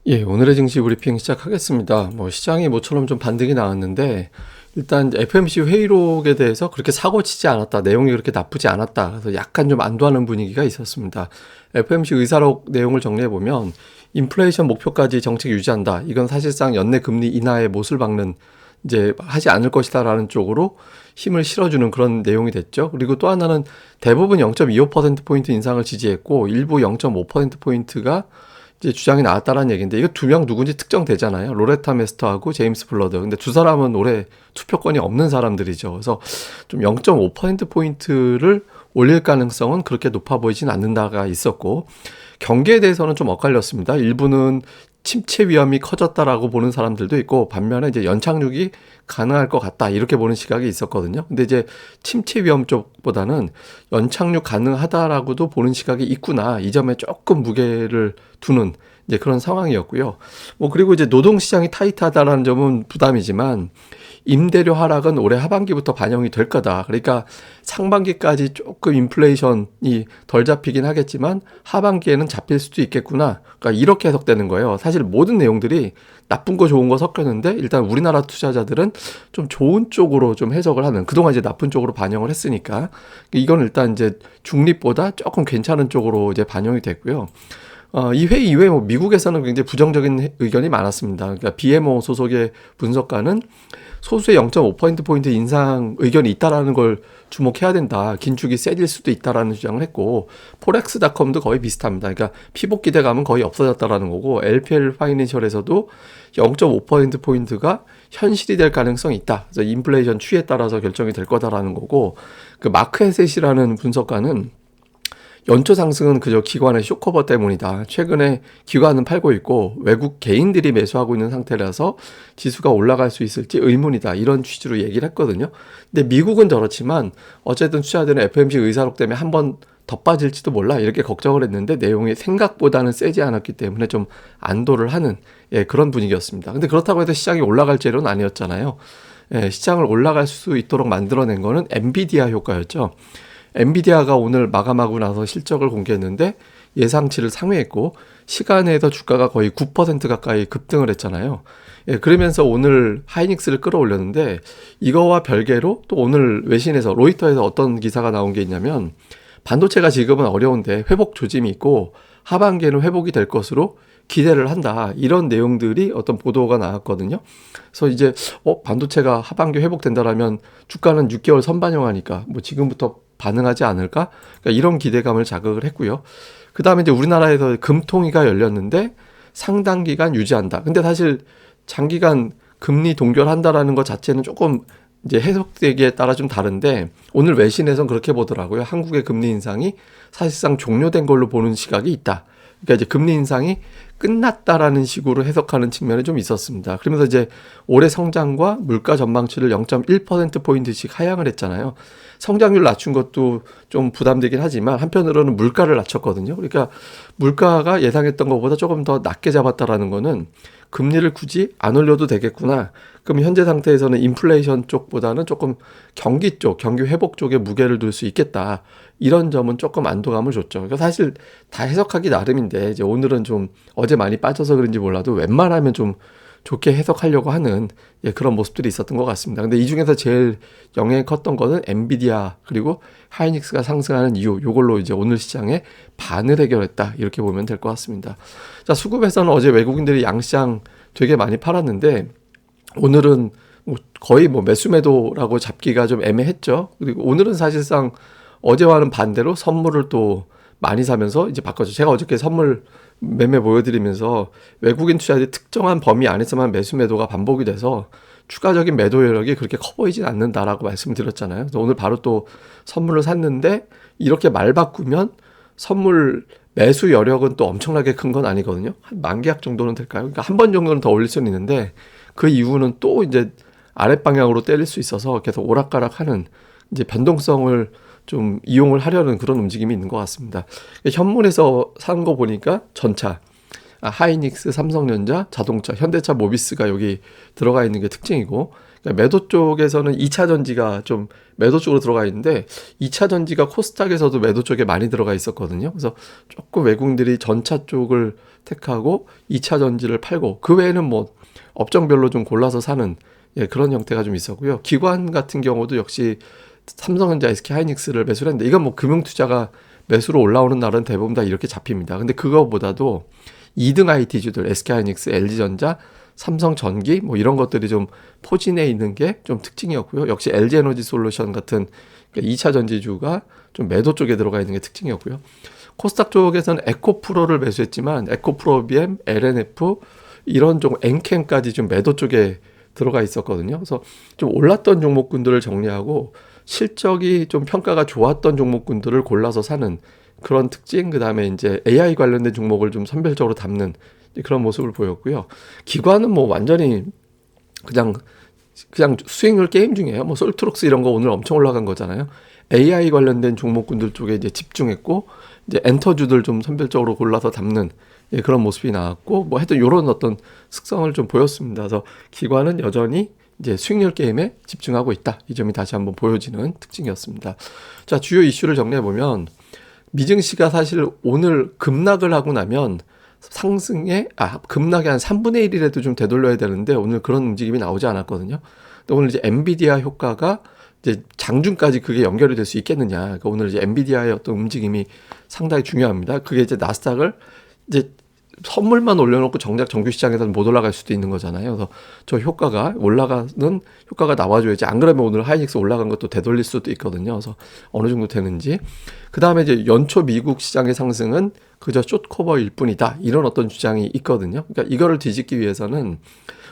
예, 오늘의 증시 브리핑 시작하겠습니다. 시장이 모처럼 좀 반등이 나왔는데, 일단 FMC 회의록에 대해서 그렇게 사고 치지 않았다. 내용이 그렇게 나쁘지 않았다. 그래서 약간 좀 안도하는 분위기가 있었습니다. FMC 의사록 내용을 정리해보면, 인플레이션 목표까지 정책 유지한다. 이건 사실상 연내 금리 인하에 못을 박는, 이제 하지 않을 것이다라는 쪽으로 힘을 실어주는 그런 내용이 됐죠. 그리고 또 하나는 대부분 0.25%포인트 인상을 지지했고, 일부 0.5%포인트가 이제 주장이 나왔다라는 얘기인데, 이거 두 명 누군지 특정되잖아요. 로레타 메스터하고 제임스 블러드. 근데 두 사람은 올해 투표권이 없는 사람들이죠. 그래서 좀 0.5%포인트를 올릴 가능성은 그렇게 높아 보이진 않는다가 있었고, 경기에 대해서는 좀 엇갈렸습니다. 일부는 침체 위험이 커졌다라고 보는 사람들도 있고, 반면에 이제 연착륙이 가능할 것 같다, 이렇게 보는 시각이 있었거든요. 근데 이제 침체 위험 쪽보다는 연착륙 가능하다라고도 보는 시각이 있구나, 이 점에 조금 무게를 두는 이제 그런 상황이었고요. 그리고 이제 노동시장이 타이트하다라는 점은 부담이지만, 임대료 하락은 올해 하반기부터 반영이 될 거다. 그러니까 상반기까지 조금 인플레이션이 덜 잡히긴 하겠지만 하반기에는 잡힐 수도 있겠구나. 그러니까 이렇게 해석되는 거예요. 사실 모든 내용들이 나쁜 거 좋은 거 섞였는데, 일단 우리나라 투자자들은 좀 좋은 쪽으로 좀 해석을 하는, 그동안 이제 나쁜 쪽으로 반영을 했으니까 이건 일단 이제 중립보다 조금 괜찮은 쪽으로 이제 반영이 됐고요. 이 회의 이후에 미국에서는 굉장히 부정적인 의견이 많았습니다. 그러니까 BMO 소속의 분석가는 소수의 0.5%포인트 인상 의견이 있다라는 걸 주목해야 된다. 긴축이 세질 수도 있다라는 주장을 했고, 포렉스닷컴도 거의 비슷합니다. 그러니까 피복 기대감은 거의 없어졌다라는 거고, LPL 파이낸셜에서도 0.5%포인트가 현실이 될 가능성이 있다. 그래서 인플레이션 추이에 따라서 결정이 될 거다라는 거고, 그 마크 헤셋이라는 분석가는 연초 상승은 그저 기관의 쇼커버 때문이다. 최근에 기관은 팔고 있고 외국 개인들이 매수하고 있는 상태라서 지수가 올라갈 수 있을지 의문이다, 이런 취지로 얘기를 했거든요. 근데 미국은 저렇지만 어쨌든 투자자들은 FMC 의사록 때문에 한 번 더 빠질지도 몰라, 이렇게 걱정을 했는데 내용이 생각보다는 세지 않았기 때문에 좀 안도를 하는, 그런 분위기였습니다. 근데 그렇다고 해서 시장이 올라갈 재료는 아니었잖아요. 시장을 올라갈 수 있도록 만들어낸 거는 엔비디아 효과였죠. 엔비디아가 오늘 마감하고 나서 실적을 공개했는데 예상치를 상회했고, 시간에도 주가가 거의 9% 가까이 급등을 했잖아요. 그러면서 오늘 하이닉스를 끌어올렸는데, 이거와 별개로 또 오늘 외신에서, 로이터에서 어떤 기사가 나온 게 있냐면, 반도체가 지금은 어려운데 회복 조짐이 있고 하반기에는 회복이 될 것으로 기대를 한다, 이런 내용들이 어떤 보도가 나왔거든요. 그래서 이제 반도체가 하반기 회복된다라면 주가는 6개월 선반영하니까 지금부터 반응하지 않을까? 그러니까 이런 기대감을 자극을 했고요. 그 다음에 이제 우리나라에서 금통위가 열렸는데 상당 기간 유지한다. 근데 사실 장기간 금리 동결한다라는 것 자체는 조금 이제 해석되기에 따라 좀 다른데, 오늘 외신에선 그렇게 보더라고요. 한국의 금리 인상이 사실상 종료된 걸로 보는 시각이 있다. 그러니까 이제 금리 인상이 끝났다라는 식으로 해석하는 측면이 좀 있었습니다. 그러면서 이제 올해 성장과 물가 전망치를 0.1%포인트씩 하향을 했잖아요. 성장률 낮춘 것도 좀 부담되긴 하지만 한편으로는 물가를 낮췄거든요. 그러니까 물가가 예상했던 것보다 조금 더 낮게 잡았다라는 거는 금리를 굳이 안 올려도 되겠구나. 그럼 현재 상태에서는 인플레이션 쪽보다는 조금 경기 쪽, 경기 회복 쪽에 무게를 둘 수 있겠다, 이런 점은 조금 안도감을 줬죠. 그러니까 사실 다 해석하기 나름인데, 이제 오늘은 좀 어제 많이 빠져서 그런지 몰라도 웬만하면 좀 좋게 해석하려고 하는 그런 모습들이 있었던 것 같습니다. 근데 이 중에서 제일 영향이 컸던 거는 엔비디아 그리고 하이닉스가 상승하는 이유, 요걸로 이제 오늘 시장의 반을 해결했다, 이렇게 보면 될 것 같습니다. 자, 수급에서는 어제 외국인들이 양시장 되게 많이 팔았는데, 오늘은 거의 매수 매도라고 잡기가 좀 애매했죠. 그리고 오늘은 사실상 어제와는 반대로 선물을 또 많이 사면서 이제 바꿨죠. 제가 어저께 선물 매매 보여드리면서 외국인 투자자들이 특정한 범위 안에서만 매수 매도가 반복이 돼서 추가적인 매도 여력이 그렇게 커 보이진 않는다라고 말씀드렸잖아요. 그래서 오늘 바로 또 선물을 샀는데, 이렇게 말 바꾸면 선물 매수 여력은 또 엄청나게 큰 건 아니거든요. 한 10,000계약 정도는 될까요? 그러니까 한 번 정도는 더 올릴 수는 있는데, 그 이후는 또 이제 아랫방향으로 때릴 수 있어서 계속 오락가락하는, 이제 변동성을 좀 이용을 하려는 그런 움직임이 있는 것 같습니다. 현문에서 산 거 보니까 전차, 하이닉스, 삼성전자, 자동차, 현대차, 모비스가 여기 들어가 있는 게 특징이고, 그러니까 매도 쪽에서는 2차 전지가 좀 매도 쪽으로 들어가 있는데 2차 전지가 코스닥에서도 매도 쪽에 많이 들어가 있었거든요. 그래서 조금 외국인들이 전차 쪽을 택하고 2차 전지를 팔고 그 외에는 뭐 업종별로 좀 골라서 사는 그런 형태가 좀 있었고요. 기관 같은 경우도 역시 삼성전자, SK하이닉스를 매수를 했는데 이건 뭐 금융투자가 매수로 올라오는 날은 대부분 다 이렇게 잡힙니다. 근데 그거보다도 2등 IT주들 SK하이닉스, LG전자, 삼성전기 뭐 이런 것들이 좀 포진해 있는 게 좀 특징이었고요. 역시 LG에너지솔루션 같은 2차 전지주가 좀 매도 쪽에 들어가 있는 게 특징이었고요. 코스닥 쪽에서는 에코프로를 매수했지만 에코프로비엠, LNF 이런 종 엔캠까지 좀 매도 쪽에 들어가 있었거든요. 그래서 좀 올랐던 종목군들을 정리하고 실적이 좀 평가가 좋았던 종목군들을 골라서 사는 그런 특징, 그 다음에 이제 AI 관련된 종목을 좀 선별적으로 담는 그런 모습을 보였고요. 기관은 뭐 완전히 그냥 스윙을 게임 중이에요. 뭐 솔트록스 이런 거 오늘 엄청 올라간 거잖아요. AI 관련된 종목군들 쪽에 이제 집중했고 이제 엔터주들 좀 선별적으로 골라서 담는 그런 모습이 나왔고 뭐 하여튼 이런 어떤 특성을 좀 보였습니다. 그래서 기관은 여전히 이제 수익률 게임에 집중하고 있다. 이 점이 다시 한번 보여지는 특징이었습니다. 자, 주요 이슈를 정리해 보면 미증시가 사실 오늘 급락을 하고 나면 급락이 한 3분의 1이라도 좀 되돌려야 되는데 오늘 그런 움직임이 나오지 않았거든요. 근데 오늘 이제 엔비디아 효과가 이제 장중까지 그게 연결이 될 수 있겠느냐. 그러니까 오늘 이제 엔비디아의 어떤 움직임이 상당히 중요합니다. 그게 이제 나스닥을 이제 선물만 올려놓고 정작 정규 시장에서는 못 올라갈 수도 있는 거잖아요. 그래서 저 효과가 올라가는 효과가 나와줘야지. 안 그러면 오늘 하이닉스 올라간 것도 되돌릴 수도 있거든요. 그래서 어느 정도 되는지. 그 다음에 이제 연초 미국 시장의 상승은 그저 숏커버일 뿐이다. 이런 어떤 주장이 있거든요. 그러니까 이거를 뒤집기 위해서는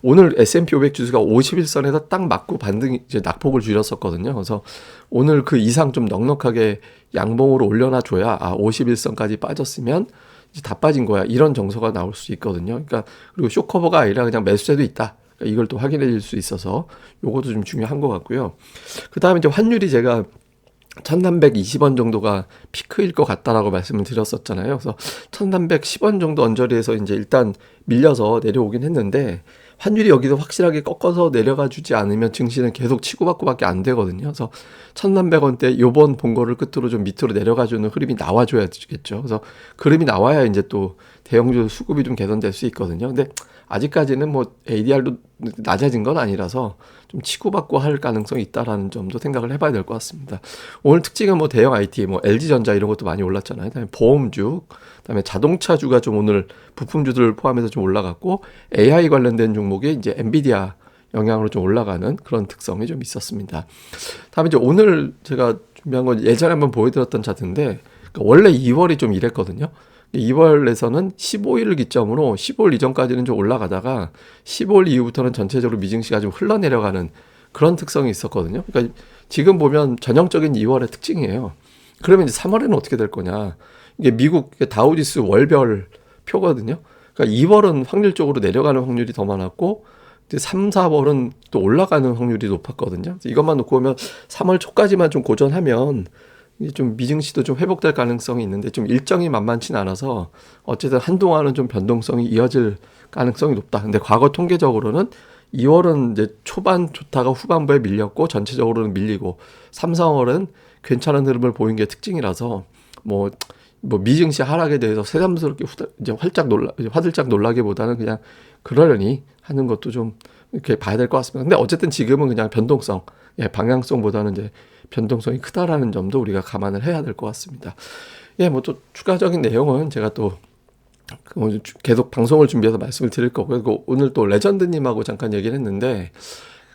오늘 S&P 500 지수가 51선에서 딱 맞고 반등 이제 낙폭을 줄였었거든요. 그래서 오늘 그 이상 좀 넉넉하게 양봉으로 올려놔줘야 51선까지 빠졌으면 이제 다 빠진 거야. 이런 정서가 나올 수 있거든요. 그러니까 그리고 쇼커버가 아니라 그냥 매수세도 있다. 그러니까 이걸 또 확인해 줄 수 있어서 요것도 좀 중요한 것 같고요. 그 다음에 이제 환율이 제가 1320원 정도가 피크일 것 같다라고 말씀을 드렸었잖아요. 그래서 1310원 정도 언저리에서 이제 일단 밀려서 내려오긴 했는데 환율이 여기서 확실하게 꺾어서 내려가 주지 않으면 증시는 계속 치고받고밖에 안 되거든요. 그래서 1300원대 요번 본 거를 끝으로 좀 밑으로 내려가 주는 흐름이 나와줘야겠죠. 그래서 그림이 나와야 이제 또 대형주 수급이 좀 개선될 수 있거든요. 근데 아직까지는 뭐 ADR도 낮아진 건 아니라서 좀 치고받고 할 가능성이 있다라는 점도 생각을 해봐야 될 것 같습니다. 오늘 특징은 뭐 대형 IT, 뭐 LG전자 이런 것도 많이 올랐잖아요. 그다음에 보험주, 그다음에 자동차주가 좀 오늘 부품주들을 포함해서 좀 올라갔고 AI 관련된 종목이 이제 엔비디아 영향으로 좀 올라가는 그런 특성이 좀 있었습니다. 다음에 이제 오늘 제가 준비한 건 예전에 한번 보여드렸던 차트인데 그러니까 원래 2월이 좀 이랬거든요. 2월에서는 15일을 기점으로 15일 이전까지는 좀 올라가다가 15일 이후부터는 전체적으로 미증시가 좀 흘러내려가는 그런 특성이 있었거든요. 그러니까 지금 보면 전형적인 2월의 특징이에요. 그러면 이제 3월에는 어떻게 될 거냐. 이게 미국 다우지수 월별 표거든요. 그러니까 2월은 확률적으로 내려가는 확률이 더 많았고 3, 4월은 또 올라가는 확률이 높았거든요. 이것만 놓고 보면 3월 초까지만 좀 고전하면 좀 미증시도 좀 회복될 가능성이 있는데 좀 일정이 만만치 않아서 어쨌든 한동안은 좀 변동성이 이어질 가능성이 높다. 근데 과거 통계적으로는 2월은 이제 초반 좋다가 후반부에 밀렸고 전체적으로는 밀리고 3, 4월은 괜찮은 흐름을 보인 게 특징이라서 뭐 미증시 하락에 대해서 새삼스럽게 이제 화들짝 놀라기보다는 그냥 그러려니 하는 것도 좀 이렇게 봐야 될 것 같습니다. 근데 어쨌든 지금은 그냥 변동성, 방향성보다는 이제 변동성이 크다라는 점도 우리가 감안을 해야 될 것 같습니다. 뭐 또 추가적인 내용은 제가 또 계속 방송을 준비해서 말씀을 드릴 거고요. 그리고 오늘 또 레전드님하고 잠깐 얘기를 했는데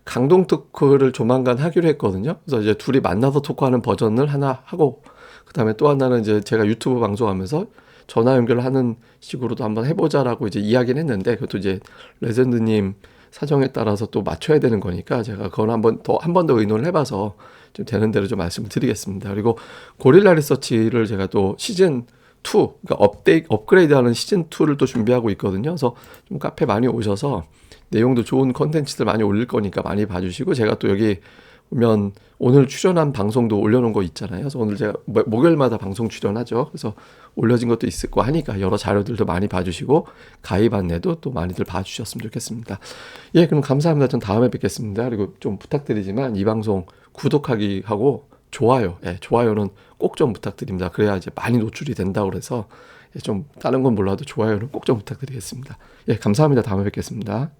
강동 토크를 조만간 하기로 했거든요. 그래서 이제 둘이 만나서 토크하는 버전을 하나 하고 그다음에 또 하나는 이제 제가 유튜브 방송하면서 전화 연결하는 식으로도 한번 해보자라고 이제 이야기는 했는데 그것도 이제 레전드님 사정에 따라서 또 맞춰야 되는 거니까 제가 그건 한 번 더 의논을 해봐서 좀 되는 대로 좀 말씀을 드리겠습니다. 그리고 고릴라 리서치를 제가 또 시즌 2, 그러니까 업그레이드하는 시즌 2를 또 준비하고 있거든요. 그래서 좀 카페 많이 오셔서 내용도 좋은 컨텐츠들 많이 올릴 거니까 많이 봐주시고 제가 또 여기 면 오늘 출연한 방송도 올려놓은 거 있잖아요. 그래서 오늘 제가 목요일마다 방송 출연하죠. 그래서 올려진 것도 있을 거 하니까 여러 자료들도 많이 봐주시고 가입 안내도 또 많이들 봐주셨으면 좋겠습니다. 예, 그럼 감사합니다. 전 다음에 뵙겠습니다. 그리고 좀 부탁드리지만 이 방송 구독하기 하고 좋아요, 예, 좋아요는 꼭 좀 부탁드립니다. 그래야 이제 많이 노출이 된다고 그래서 좀 다른 건 몰라도 좋아요는 꼭 좀 부탁드리겠습니다. 예, 감사합니다. 다음에 뵙겠습니다.